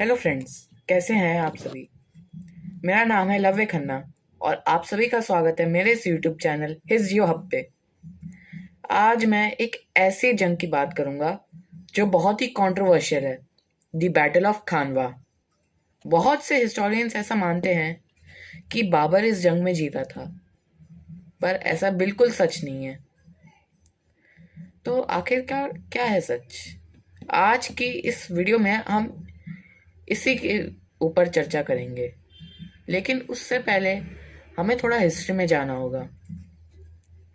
Hello friends, कैसे हैं आप सभी। मेरा नाम है लव्य खन्ना और आप सभी का स्वागत है मेरे इस यूट्यूब चैनल हिज यो हब पे। आज मैं एक ऐसी जंग की बात करूंगा जो बहुत ही कंट्रोवर्शियल है, द बैटल ऑफ खानवा। बहुत से हिस्टोरियंस ऐसा मानते हैं कि बाबर इस जंग में जीता था, पर ऐसा बिल्कुल सच नहीं है। तो आखिरकार क्या है सच? आज की इस वीडियो में हम इसी के ऊपर चर्चा करेंगे, लेकिन उससे पहले हमें थोड़ा हिस्ट्री में जाना होगा।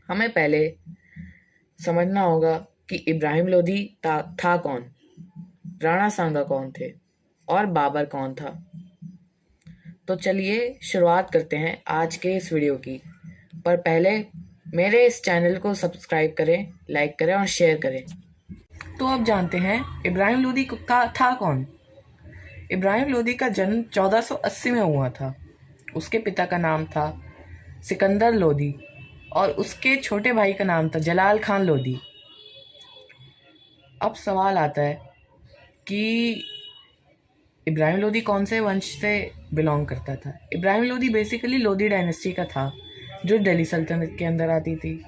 हमें पहले समझना होगा कि इब्राहिम लोदी था कौन, राणा सांगा कौन थे और बाबर कौन था। तो चलिए शुरुआत करते हैं आज के इस वीडियो की। पर पहले मेरे इस चैनल को सब्सक्राइब करें, लाइक करें और शेयर करें। तो अब जानते हैं इब्राहिम लोदी का था कौन। इब्राहिम लोदी का जन्म 1480 में हुआ था। उसके पिता का नाम था सिकंदर लोदी और उसके छोटे भाई का नाम था जलाल खान लोदी। अब सवाल आता है कि इब्राहिम लोदी कौन से वंश से बिलोंग करता था। इब्राहिम लोदी बेसिकली लोदी डायनेस्टी का था, जो दिल्ली सल्तनत के अंदर आती थी।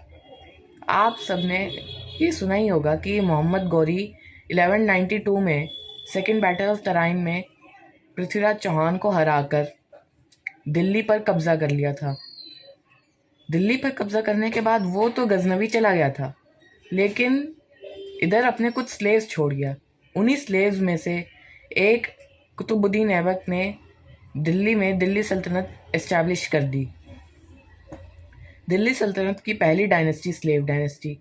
आप सबने ये सुना ही होगा कि मोहम्मद गौरी 1192 में सेकेंड बैटल ऑफ तराइन में पृथ्वीराज चौहान को हराकर दिल्ली पर कब्जा कर लिया था। दिल्ली पर कब्जा करने के बाद वो तो गजनवी चला गया था, लेकिन इधर अपने कुछ स्लेव्स छोड़ गया। उन्हीं स्लेव्स में से एक कुतुबुद्दीन ऐबक ने दिल्ली में दिल्ली सल्तनत एस्टैब्लिश कर दी। दिल्ली सल्तनत की पहली डायनेस्टी स्लेव डायनेस्टी,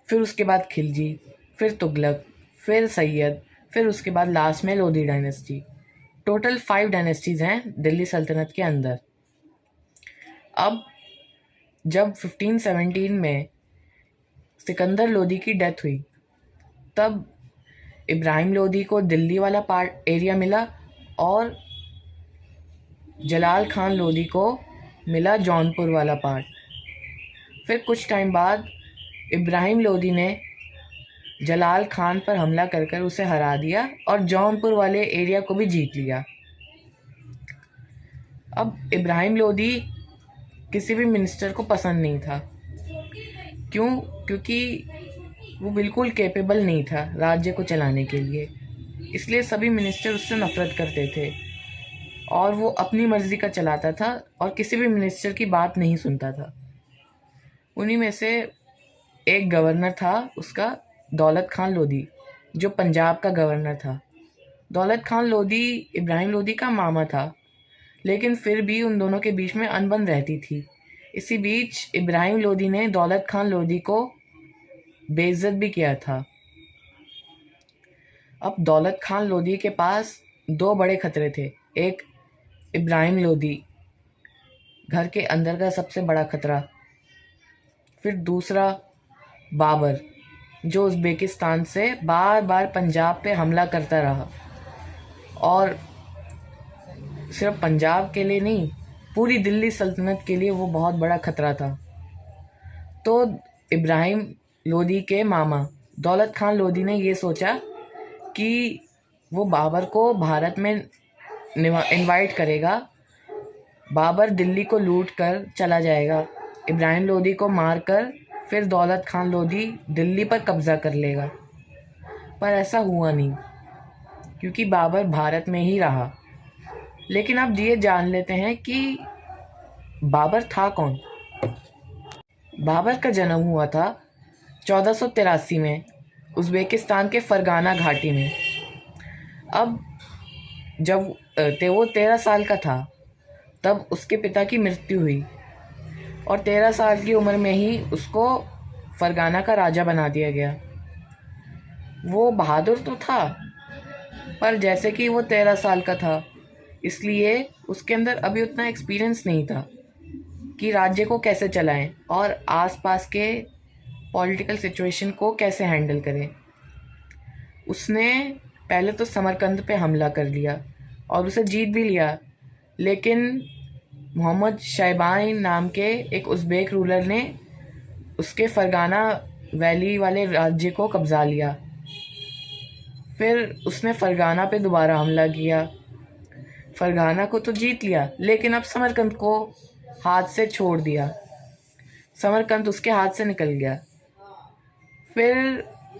फिर उसके बाद खिलजी, फिर तुगलक, फिर सैयद, फिर उसके बाद लास्ट में लोधी डायनेस्टी। टोटल 5 डायनेस्टीज हैं दिल्ली सल्तनत के अंदर। अब जब 1517 में सिकंदर लोदी की डेथ हुई, तब इब्राहिम लोदी को दिल्ली वाला पार्ट एरिया मिला और जलाल खान लोदी को मिला जौनपुर वाला पार्ट। फिर कुछ टाइम बाद इब्राहिम लोदी ने जलाल खान पर हमला कर कर उसे हरा दिया और जौनपुर वाले एरिया को भी जीत लिया। अब इब्राहिम लोदी किसी भी मिनिस्टर को पसंद नहीं था। क्यों? क्योंकि वो बिल्कुल कैपेबल नहीं था राज्य को चलाने के लिए। इसलिए सभी मिनिस्टर उससे नफरत करते थे और वो अपनी मर्जी का चलाता था और किसी भी मिनिस्टर की बात नहीं सुनता था। उन्हीं में से एक गवर्नर था उसका, दौलत खान लोदी, जो पंजाब का गवर्नर था। दौलत खान लोदी इब्राहिम लोदी का मामा था, लेकिन फिर भी उन दोनों के बीच में अनबन रहती थी। इसी बीच इब्राहिम लोदी ने दौलत खान लोदी को बेइज्जत भी किया था। अब दौलत खान लोदी के पास 2 बड़े खतरे थे। एक इब्राहिम लोदी, घर के अंदर का सबसे बड़ा खतरा। फिर दूसरा बाबर, जो उज़्बेकिस्तान से बार बार पंजाब पे हमला करता रहा और सिर्फ पंजाब के लिए नहीं, पूरी दिल्ली सल्तनत के लिए वो बहुत बड़ा खतरा था। तो इब्राहिम लोदी के मामा दौलत खान लोदी ने ये सोचा कि वो बाबर को भारत में इनवाइट करेगा। बाबर दिल्ली को लूट कर चला जाएगा, इब्राहिम लोदी को मारकर फिर दौलत खान लोदी दिल्ली पर कब्जा कर लेगा। पर ऐसा हुआ नहीं, क्योंकि बाबर भारत में ही रहा। लेकिन अब ये जान लेते हैं कि बाबर था कौन। बाबर का जन्म हुआ था 1483 में उज़्बेकिस्तान के फरगाना घाटी में। अब जब वो 13 साल का था, तब उसके पिता की मृत्यु हुई और 13 साल की उम्र में ही उसको फरगाना का राजा बना दिया गया। वो बहादुर तो था, पर जैसे कि वो 13 साल का था, इसलिए उसके अंदर अभी उतना एक्सपीरियंस नहीं था कि राज्य को कैसे चलाएं और आसपास के पॉलिटिकल सिचुएशन को कैसे हैंडल करें। उसने पहले तो समरकंद पे हमला कर लिया और उसे जीत भी लिया, लेकिन मोहम्मद शैबान नाम के एक उज़्बेक रूलर ने उसके फरगाना वैली वाले राज्य को कब्जा लिया। फिर उसने फरगाना पे दोबारा हमला किया। फरगाना को तो जीत लिया, लेकिन अब समरकंद को हाथ से छोड़ दिया। समरकंद उसके हाथ से निकल गया। फिर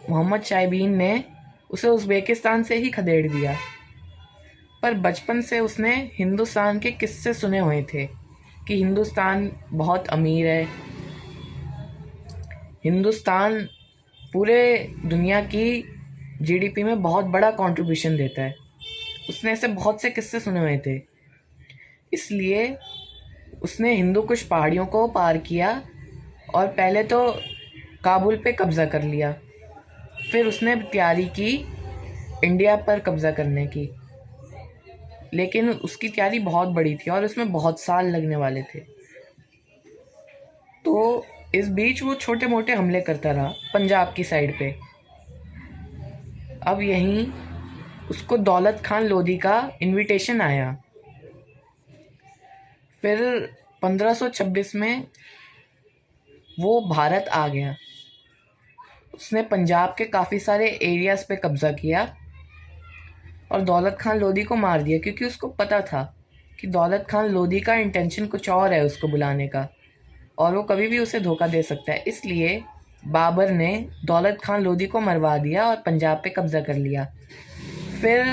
मोहम्मद शाहबीन ने उसे उज़्बेकिस्तान से ही खदेड़ दिया। पर बचपन से उसने हिंदुस्तान के किस्से सुने हुए थे कि हिंदुस्तान बहुत अमीर है, हिंदुस्तान पूरे दुनिया की जीडीपी में बहुत बड़ा कंट्रीब्यूशन देता है। उसने ऐसे बहुत से किस्से सुने हुए थे, इसलिए उसने हिंदू कुश पहाड़ियों को पार किया और पहले तो काबुल पे कब्ज़ा कर लिया। फिर उसने तैयारी की इंडिया पर कब्ज़ा करने की, लेकिन उसकी तैयारी बहुत बड़ी थी और उसमें बहुत साल लगने वाले थे। तो इस बीच वो छोटे मोटे हमले करता रहा पंजाब की साइड पे। अब यहीं उसको दौलत खान लोधी का इनविटेशन आया। फिर 1526 में वो भारत आ गया। उसने पंजाब के काफ़ी सारे एरियाज़ पे कब्ज़ा किया और दौलत खान लोधी को मार दिया, क्योंकि उसको पता था कि दौलत खान लोधी का इंटेंशन कुछ और है उसको बुलाने का, और वो कभी भी उसे धोखा दे सकता है। इसलिए बाबर ने दौलत खान लोधी को मरवा दिया और पंजाब पे कब्ज़ा कर लिया। फिर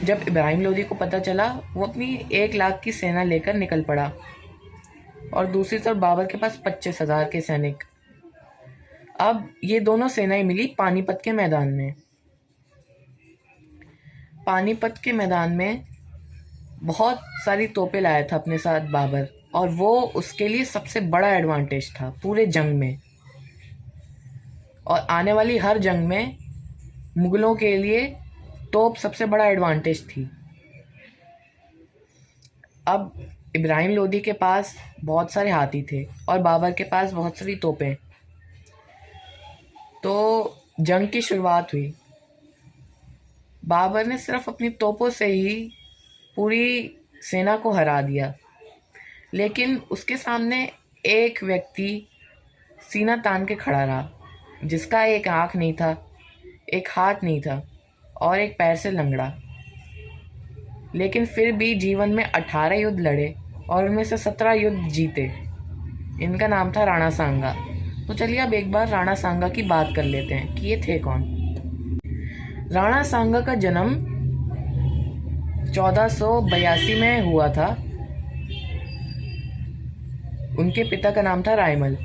जब इब्राहिम लोधी को पता चला, वो अपनी 1 लाख की सेना लेकर निकल पड़ा और दूसरी तरफ बाबर के पास 25,000 के सैनिक। अब ये दोनों सेनाएं मिली पानीपत के मैदान में। पानीपत के मैदान में बहुत सारी तोपें लाया था अपने साथ बाबर, और वो उसके लिए सबसे बड़ा एडवांटेज था पूरे जंग में। और आने वाली हर जंग में मुगलों के लिए तोप सबसे बड़ा एडवांटेज थी। अब इब्राहिम लोधी के पास बहुत सारे हाथी थे और बाबर के पास बहुत सारी तोपें। तो जंग की शुरुआत हुई। बाबर ने सिर्फ अपनी तोपों से ही पूरी सेना को हरा दिया, लेकिन उसके सामने एक व्यक्ति सीना तान के खड़ा रहा, जिसका एक आँख नहीं था, एक हाथ नहीं था और एक पैर से लंगड़ा। लेकिन फिर भी जीवन में 18 युद्ध लड़े और उनमें से 17 युद्ध जीते। इनका नाम था राणा सांगा। तो चलिए अब एक बार राणा सांगा की बात कर लेते हैं कि ये थे कौन। राणा सांगा का जन्म 1482 में हुआ था। उनके पिता का नाम था रायमल।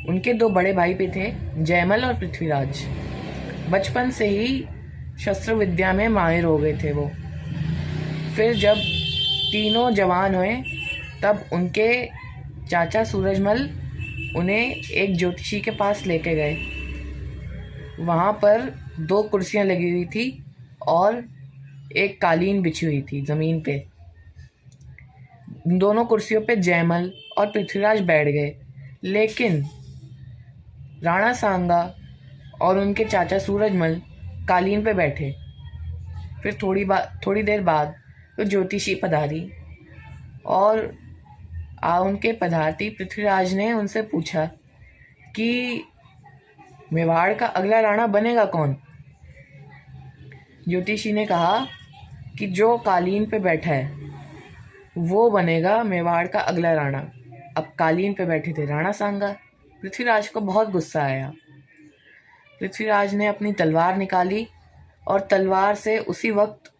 उनके 2 बड़े भाई भी थे, जयमल और पृथ्वीराज। बचपन से ही शस्त्र विद्या में माहिर हो गए थे वो। फिर जब तीनों जवान हुए, तब उनके चाचा सूरजमल उन्हें एक ज्योतिषी के पास लेके गए। वहाँ पर 2 कुर्सियाँ लगी हुई थी और एक कालीन बिछी हुई थी ज़मीन पे। दोनों कुर्सियों पे जयमल और पृथ्वीराज बैठ गए, लेकिन राणा सांगा और उनके चाचा सूरजमल कालीन पे बैठे। फिर थोड़ी देर बाद वो ज्योतिषी पधारी और उनके पधारती पृथ्वीराज ने उनसे पूछा कि मेवाड़ का अगला राणा बनेगा कौन। ज्योतिषी ने कहा कि जो कालीन पे बैठा है वो बनेगा मेवाड़ का अगला राणा। अब कालीन पे बैठे थे राणा सांगा। पृथ्वीराज को बहुत गुस्सा आया। पृथ्वीराज ने अपनी तलवार निकाली और तलवार से उसी वक्त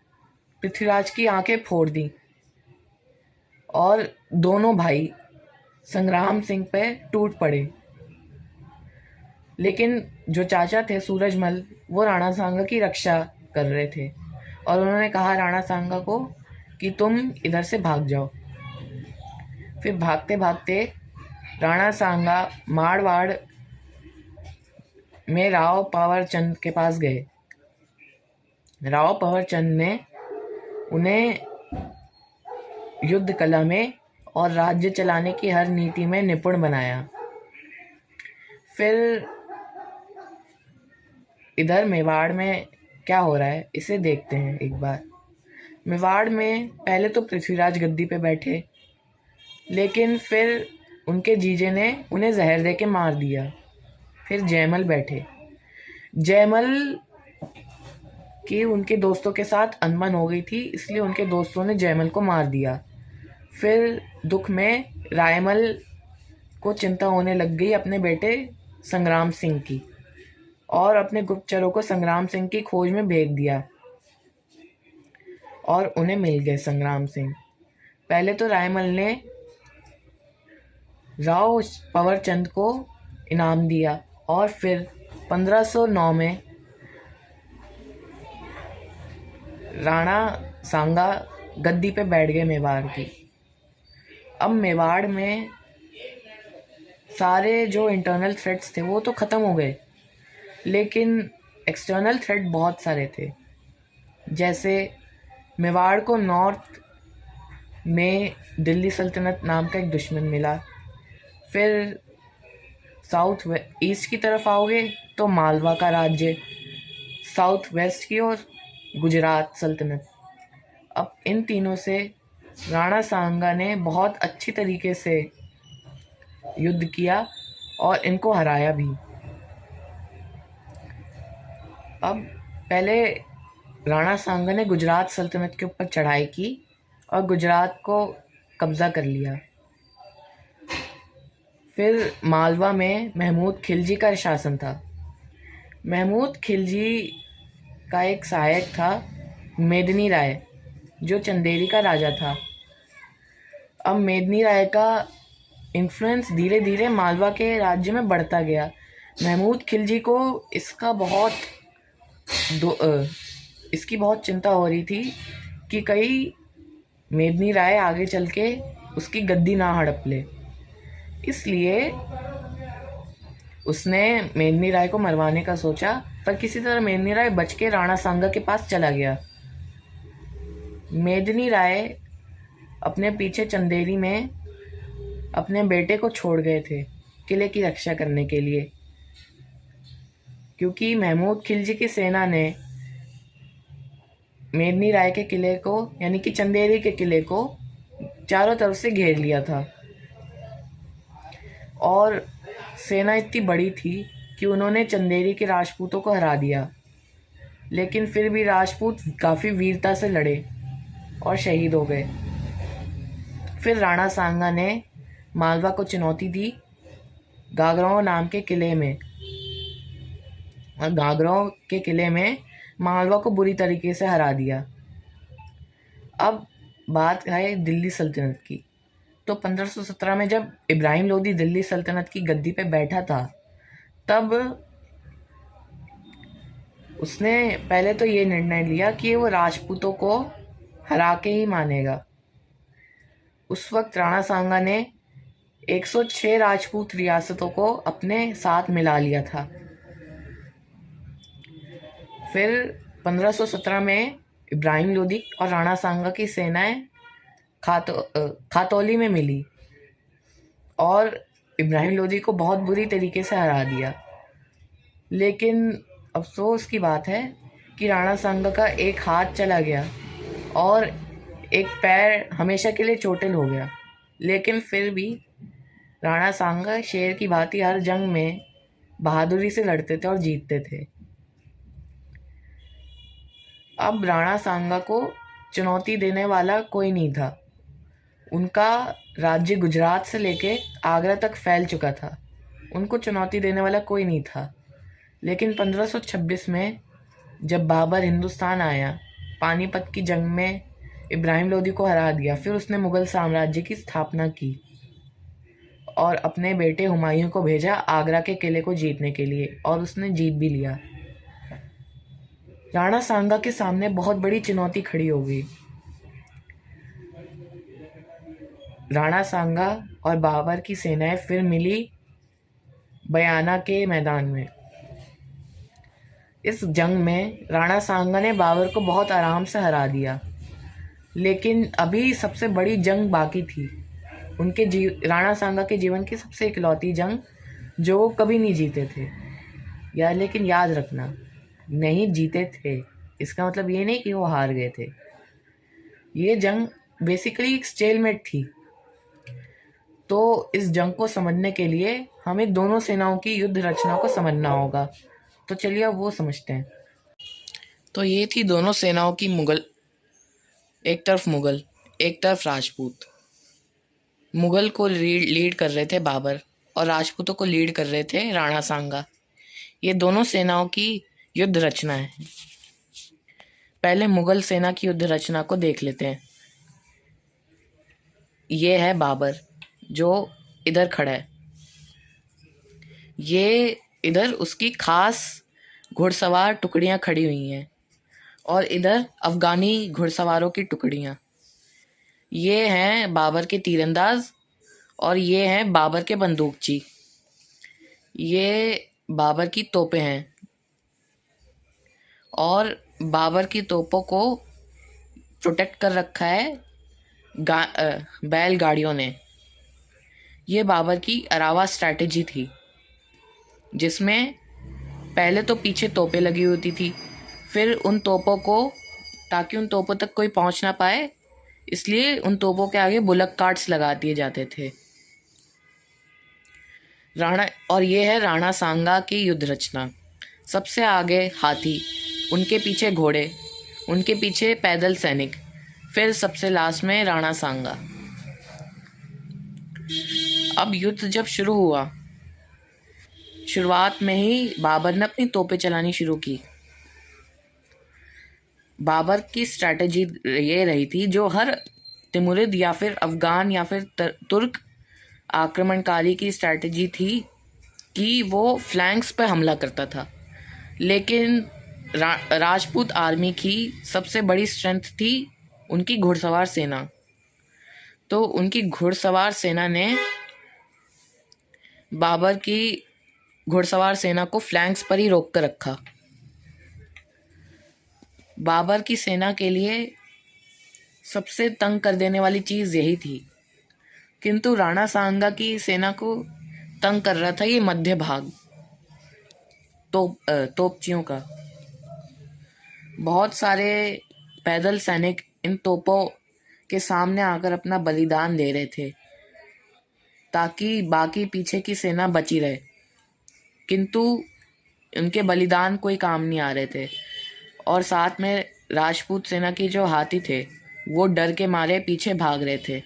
पृथ्वीराज की आंखें फोड़ दी और दोनों भाई संग्राम सिंह पे टूट पड़े। लेकिन जो चाचा थे सूरजमल, वो राणा सांगा की रक्षा कर रहे थे और उन्होंने कहा राणा सांगा को कि तुम इधर से भाग जाओ। फिर भागते भागते राणा सांगा मारवाड़ में राव पावर चंद के पास गए। राव पावर चंद ने उन्हें युद्ध कला में और राज्य चलाने की हर नीति में निपुण बनाया। फिर इधर मेवाड़ में क्या हो रहा है इसे देखते हैं एक बार। मेवाड़ में पहले तो पृथ्वीराज गद्दी पे बैठे, लेकिन फिर उनके जीजे ने उन्हें जहर दे के मार दिया। फिर जयमल बैठे। जयमल कि उनके दोस्तों के साथ अनबन हो गई थी, इसलिए उनके दोस्तों ने जयमल को मार दिया। फिर दुख में रायमल को चिंता होने लग गई अपने बेटे संग्राम सिंह की, और अपने गुप्तचरों को संग्राम सिंह की खोज में भेज दिया, और उन्हें मिल गए संग्राम सिंह। पहले तो रायमल ने राव पवरचंद को इनाम दिया, और फिर 1509 में राणा सांगा गद्दी पे बैठ गए मेवाड़ की। अब मेवाड़ में सारे जो इंटरनल थ्रेट्स थे वो तो ख़त्म हो गए, लेकिन एक्सटर्नल थ्रेट बहुत सारे थे। जैसे मेवाड़ को नॉर्थ में दिल्ली सल्तनत नाम का एक दुश्मन मिला। फिर साउथ ईस्ट की तरफ आओगे तो मालवा का राज्य, साउथ वेस्ट की ओर गुजरात सल्तनत। अब इन तीनों से राणा सांगा ने बहुत अच्छी तरीके से युद्ध किया और इनको हराया भी। अब पहले राणा सांगा ने गुजरात सल्तनत के ऊपर चढ़ाई की और गुजरात को कब्जा कर लिया। फिर मालवा में महमूद खिलजी का शासन था। महमूद खिलजी का एक सहायक था मेदिनी राय, जो चंदेरी का राजा था। अब मेदिनी राय का इन्फ्लुएंस धीरे धीरे मालवा के राज्य में बढ़ता गया। महमूद खिलजी को इसकी बहुत चिंता हो रही थी कि कहीं मेदिनी राय आगे चल के उसकी गद्दी ना हड़प ले, इसलिए उसने मेदिनी राय को मरवाने का सोचा। पर किसी तरह मेदिनी राय बच के राणा सांगा के पास चला गया। मेदिनी राय अपने पीछे चंदेरी में अपने बेटे को छोड़ गए थे किले की रक्षा करने के लिए, क्योंकि महमूद खिलजी की सेना ने मेदिनी राय के किले को, यानी कि चंदेरी के किले को, चारों तरफ से घेर लिया था। और सेना इतनी बड़ी थी कि उन्होंने चंदेरी के राजपूतों को हरा दिया, लेकिन फिर भी राजपूत काफ़ी वीरता से लड़े और शहीद हो गए। फिर राणा सांगा ने मालवा को चुनौती दी गागराओं नाम के किले में, और गागराओं के किले में मालवा को बुरी तरीके से हरा दिया। अब बात है दिल्ली सल्तनत की। तो 1517 में जब इब्राहिम लोदी दिल्ली सल्तनत की गद्दी पे बैठा था, तब उसने पहले तो ये निर्णय लिया कि वो राजपूतों को हरा के ही मानेगा। उस वक्त राणा सांगा ने 106 राजपूत रियासतों को अपने साथ मिला लिया था। फिर 1517 में इब्राहिम लोदी और राणा सांगा की सेनाएं खातौली में मिली और इब्राहिम लोदी को बहुत बुरी तरीके से हरा दिया। लेकिन अफसोस की बात है कि राणा सांगा का एक हाथ चला गया और एक पैर हमेशा के लिए चोटिल हो गया। लेकिन फिर भी राणा सांगा शेर की भांति हर जंग में बहादुरी से लड़ते थे और जीतते थे। अब राणा सांगा को चुनौती देने वाला कोई नहीं था। उनका राज्य गुजरात से लेके आगरा तक फैल चुका था, उनको चुनौती देने वाला कोई नहीं था। लेकिन 1526 में जब बाबर हिंदुस्तान आया, पानीपत की जंग में इब्राहिम लोदी को हरा दिया। फिर उसने मुग़ल साम्राज्य की स्थापना की और अपने बेटे हुमायूं को भेजा आगरा के किले को जीतने के लिए, और उसने जीत भी लिया। राणा सांगा के सामने बहुत बड़ी चुनौती खड़ी हो गई। राणा सांगा और बाबर की सेनाएं फिर मिली बयाना के मैदान में। इस जंग में राणा सांगा ने बाबर को बहुत आराम से हरा दिया, लेकिन अभी सबसे बड़ी जंग बाकी थी। राणा सांगा के जीवन की सबसे इकलौती जंग जो वो कभी नहीं जीते थे। लेकिन याद रखना, नहीं जीते थे इसका मतलब ये नहीं कि वो हार गए थे। ये जंग बेसिकली एक स्टेलमेट थी। तो इस जंग को समझने के लिए हमें दोनों सेनाओं की युद्ध रचना को समझना होगा। तो चलिए अब वो समझते हैं। तो ये थी दोनों सेनाओं की एक तरफ मुगल, एक तरफ राजपूत। मुगल को लीड कर रहे थे बाबर और राजपूतों को लीड कर रहे थे राणा सांगा। ये दोनों सेनाओं की युद्ध रचना है। पहले मुगल सेना की युद्ध रचना को देख लेते हैं। ये है बाबर जो इधर खड़ा है। ये इधर उसकी खास घुड़सवार टुकड़ियां खड़ी हुई हैं और इधर अफगानी घुड़सवारों की टुकड़ियां। ये हैं बाबर के तीरंदाज और ये हैं बाबर के बंदूकची। ये बाबर की तोपें हैं और बाबर की तोपों को प्रोटेक्ट कर रखा है बैलगाड़ियों ने। ये बाबर की अरावा स्ट्रैटेजी थी, जिसमें पहले तो पीछे तोपें लगी होती थी, फिर उन तोपों को, ताकि उन तोपों तक कोई पहुंच ना पाए, इसलिए उन तोपों के आगे बुलक कार्ट्स लगा दिए जाते थे। और ये है राणा सांगा की युद्ध रचना। सबसे आगे हाथी, उनके पीछे घोड़े, उनके पीछे पैदल सैनिक, फिर सबसे लास्ट में राणा सांगा। अब युद्ध जब शुरू हुआ, शुरुआत में ही बाबर ने अपनी तोपें चलानी शुरू की। बाबर की स्ट्रैटेजी ये रही थी, जो हर तिमुरिद या फिर अफगान या फिर तुर्क आक्रमणकारी की स्ट्रैटेजी थी कि वो फ्लैंक्स पर हमला करता था। लेकिन राजपूत आर्मी की सबसे बड़ी स्ट्रेंथ थी उनकी घुड़सवार सेना। तो उनकी घुड़सवार सेना ने बाबर की घुड़सवार सेना को फ्लैंक्स पर ही रोक कर रखा। बाबर की सेना के लिए सबसे तंग कर देने वाली चीज़ यही थी, किंतु राणा सांगा की सेना को तंग कर रहा था ये मध्य भाग तोपचियों का। बहुत सारे पैदल सैनिक इन तोपों के सामने आकर अपना बलिदान दे रहे थे ताकि बाकी पीछे की सेना बची रहे, किंतु उनके बलिदान कोई काम नहीं आ रहे थे। और साथ में राजपूत सेना की जो हाथी थे वो डर के मारे पीछे भाग रहे थे।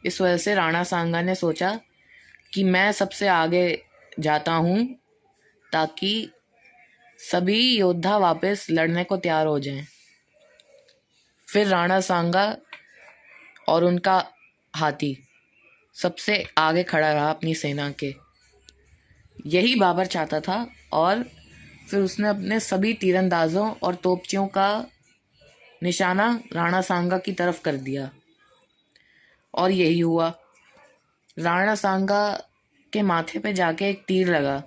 इस वजह से राणा सांगा ने सोचा कि मैं सबसे आगे जाता हूँ ताकि सभी योद्धा वापस लड़ने को तैयार हो जाएं। फिर राणा सांगा और उनका हाथी सबसे आगे खड़ा रहा अपनी सेना के। यही बाबर चाहता था और फिर उसने अपने सभी तीरंदाजों और तोपचियों का निशाना राणा सांगा की तरफ कर दिया और यही हुआ। राणा सांगा के माथे पे जाके एक तीर लगा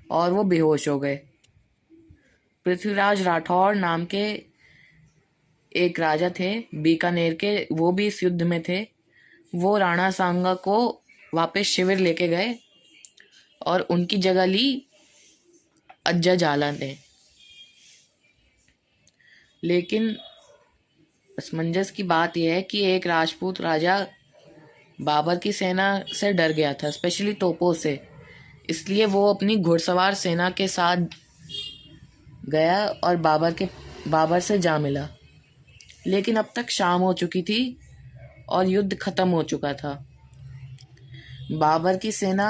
और वो बेहोश हो गए। पृथ्वीराज राठौर नाम के एक राजा थे बीकानेर के, वो भी इस युद्ध में थे। वो राणा सांगा को वापस शिविर लेके गए और उनकी जगह ली अज्जा जाला ने। लेकिन असमंजस की बात यह है कि एक राजपूत राजा बाबर की सेना से डर गया था, स्पेशली तोपों से, इसलिए वो अपनी घुड़सवार सेना के साथ गया और बाबर से जा मिला। लेकिन अब तक शाम हो चुकी थी और युद्ध खत्म हो चुका था। बाबर की सेना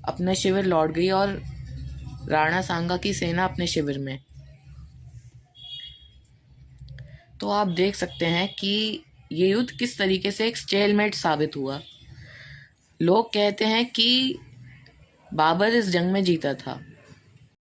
अपने शिविर लौट गई और राणा सांगा की सेना अपने शिविर में। तो आप देख सकते हैं कि ये युद्ध किस तरीके से एक स्टेलमेट साबित हुआ। लोग कहते हैं कि बाबर इस जंग में जीता था,